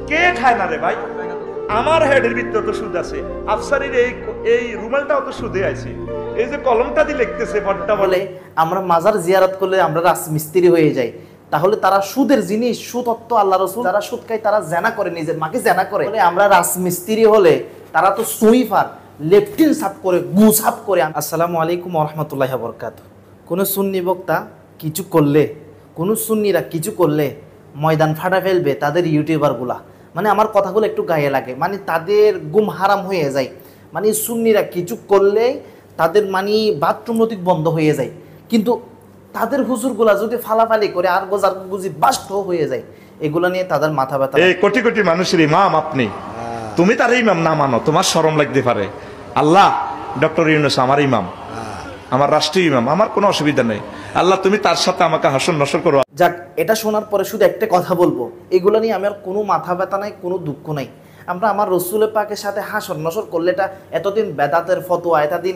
কে খায় না রে ভাই? আমার হেডের ভিতরে তো সুদ আছে, আফসারির এই রুমালটাও তো সুদে আছে, এই যে কলমটা দিয়ে লিখতেছে বড়টা বলে। আমরা মাজার জিয়ারত করলে আমরা রাজমিস্ত্রি হয়ে যাই, তাহলে তারা সুদের জিনিস, সুতত্ত্ব আল্লাহ রসুল, যারা সুদ খায় তারা জেনা করে, নিজের মাকে জেনা করে। আমরা রাজমিস্ত্রি হলে তারা তো সুইফার, লেফটিন সাফ করে, গু সাফ করে। আসসালামু আলাইকুম ওয়া রাহমাতুল্লাহি ওয়া বারাকাতুহু। কোনো সুন্নি বক্তা কিছু করলে, কোনো সুন্নিরা কিছু করলে ময়দান ফাটা ফেলবে তাদের ইউটিউবারগুলা, মানে আমার কথাগুলো একটু গায়ে লাগে, মানে তাদের গুম হারাম হয়ে যায়। মানে সুন্নিরা কিছু করলে তাদের মানে বাথরুম নদী বন্ধ হয়ে যায়, কিন্তু তাদের হুজুরগুলা যদি ফালাফালি করে আর গোজার বুঝি বাস্ট হয়ে যায়, এগুলা নিয়ে তাদের মাথা ব্যথা। এই কোটি কোটি মানুষের ইমাম আপনি, তুমি তার ইমাম না মানো, তোমার শরম লাগতে পারে। আল্লাহ, ডক্টর ইউনূস আমার ইমাম, আমার রাষ্ট্রীয় ইমাম, আমার কোনো অসুবিধা নেই। আল্লাহ তুমি তার সাথে আমাকে হাসন নসর করো। যাক, এটা শোনার পরে শুধু একটা কথা বলবো, এগুলো নিয়ে আমার কোনো মাথা ব্যথা নাই, কোনো দুঃখ নাই। আমরা আমার রসুলের পাকের সাথে হাসন নসর করলে এটা এতদিন বেদাতের ফতোয়া, এতদিন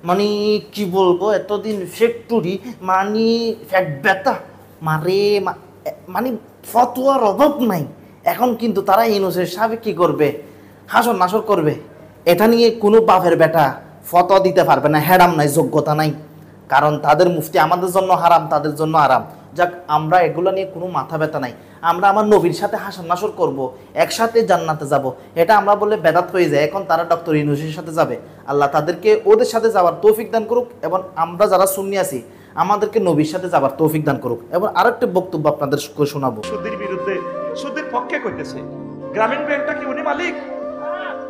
মানে কি বলবো, এতদিন ফ্যাক্টরি মানে ফ্যাট ব্যথা মারে, মানে ফতোয়ার অভাব নাই। এখন কিন্তু তারা ইউনূসের সাহেব কি করবে, হাসন নাসর করবে। এটা নিয়ে কোনো বাপের বেটা ফতোয়া দিতে পারবে না, হ্যারাম নাই, যোগ্যতা নাই, কারণ তাদের মুফতি আমাদের জন্য হারাম, তাদের জন্য আরাম। যাক, আমরা এগুলো নিয়ে কোনো মাথা ব্যথা নাই। আমরা আমার নবীর সাথে হাসন নাসর করব, একসাথে জান্নাতে যাব, এটা আমরা বললে বেদাত হয়ে যায়। এখন তারা ডক্টর ইউনূসের সাথে যাবে, আল্লাহ তাদেরকে ওদের সাথে যাওয়ার তৌফিক দান করুক, এবং আমরা যারা সুন্নি আছি আমাদেরকে নবীর সাথে যাওয়ার তৌফিক দান করুক। এবং আরেকটা বক্তব্য আপনাদের শোনাবো। সুদের বিরুদ্ধে, সুদের পক্ষে করতেছে। গ্রামীণ ব্যাংকটা কি উনি মালিক?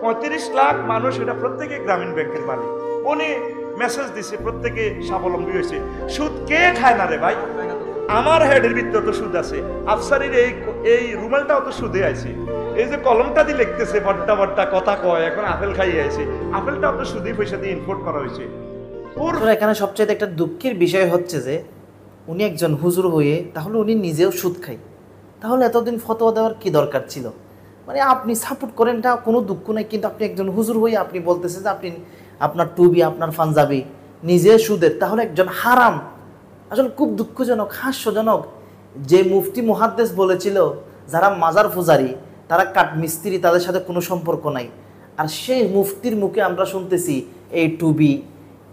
35 লাখ মানুষ, এটা প্রত্যেকে গ্রামীণ ব্যাংকের মালিক। উনি মেসেজ দিছে, প্রত্যেকে স্বাবলম্বী হয়েছে। সুদ কে খায় না রে ভাই? আমার হেডের ভিতরে তো সুদ আছে, আফসারির এই রুমালটাও তো সুদে আছে, এই যে কলমটা দিয়ে লিখতেছে বড়টা বড়টা কথা কয়, এখন আপেল খাইয়ে আছে, আপেলটাও তো সুদি পয়সা দিয়ে ইম্পোর্ট করা হয়েছে। এখানে সবচেয়ে একটা দুঃখের বিষয় হচ্ছে যে উনি একজন হুজুর হয়ে তাহলে উনি নিজেও সুদ খায়, তাহলে এতদিন ফতোয়া দেওয়ার কি দরকার ছিল? মানে আপনি সাপোর্ট করেন, এটা কোনো দুঃখ নেই, কিন্তু আপনি একজন হুজুর হয়ে আপনি বলতেছেন যে আপনি আপনার টুবি, আপনার পাঞ্জাবি নিজে সুদের, তাহলে একজন হারাম। আসলে খুব দুঃখজনক, হাস্যজনক। যে মুফতি মুহাদ্দিস বলেছিল যারা মাজার পূজারি তারা কাঠ মিস্ত্রি, তাদের সাথে কোনো সম্পর্ক নাই, আর সেই মুফতির মুখে আমরা শুনতেছি এই টুবি,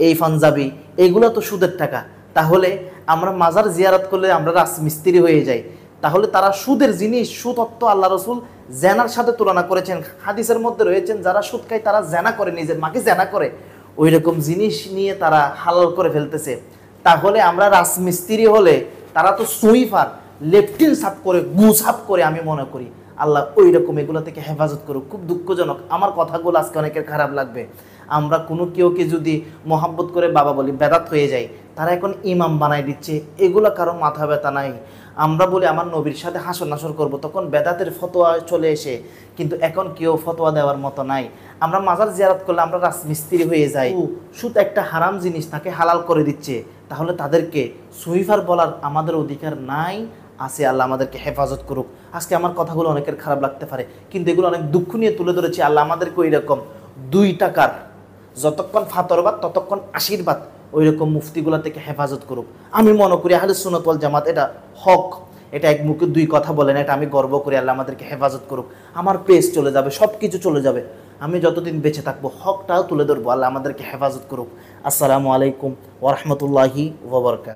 এই পাঞ্জাবি, এইগুলো তো সুদের টাকা। তাহলে আমরা মাজার জিয়ারত করলে আমরা রাজমিস্ত্রি হয়ে যাই, তাহলে তারা সুদের জিনিস, সুতত্ত্ব আল্লাহ রসুল জেনার সাথে তুলনা করেছেন। হাদিসের মধ্যে রয়েছেন যারা সুদ খায় তারা জেনা করে, নিজের মাকে জেনা করে, ওই রকম জিনিস নিয়ে তারা হালাল করে ফেলতেছে। তাহলে আমরা রাজমিস্ত্রি হলে তারা তো সুইফার, লেফটিন সাফ করে, গু সাফ করে। আমি মনে করি আল্লাহ ওই রকম এগুলো থেকে হেফাজত করুক। খুব দুঃখজনক, আমার কথাগুলো আজকে অনেকের খারাপ লাগবে। আমরা কোনো কেউকে যদি মহাব্বত করে বাবা বলি, বেদাত হয়ে যায়, তারা এখন ইমাম বানাই দিচ্ছে, এগুলো কারো মাথা ব্যথা নাই। আমরা বলি আমার নবীর সাথে হাসর নাসর করব, তখন বেদাতের ফতোয়া চলে এসে, কিন্তু এখন কেউ ফতোয়া দেওয়ার মতো নাই। আমরা মাজার জিয়ারত করলে আমরা রাজমিস্ত্রি হয়ে যাই। সুদ একটা হারাম জিনিস, তাকে হালাল করে দিচ্ছে, তাহলে তাদেরকে সুইফার বলার আমাদের অধিকার নাই, আছে। আল্লাহ আমাদেরকে হেফাজত করুক। আজকে আমার কথাগুলো অনেকের খারাপ লাগতে পারে, কিন্তু এগুলো অনেক দুঃখ নিয়ে তুলে ধরেছি। আল্লাহ আমাদেরকে ওই রকম 2 টাকার যতক্ষণ ফাতরবাদ ততক্ষণ আশীর্বাদ, ওই রকম মুফতিগুলা থেকে হেফাজত করুক। আমি মনে করি আহলে সুন্নাত ওয়াল জামাত এটা হক, এটা এক মুখে 2 কথা বলেন, এটা আমি গর্ব করি। আল্লাহ আমাদেরকে হেফাজত করুক। আমার পেজ চলে যাবে, সব কিছু চলে যাবে, আমি যতদিন বেঁচে থাকবো হকটাও তুলে ধরবো। আল্লাহ আমাদেরকে হেফাজত করুক। আসসালামু আলাইকুম ওয়া রাহমাতুল্লাহি ওয়া বারাকাতুহু।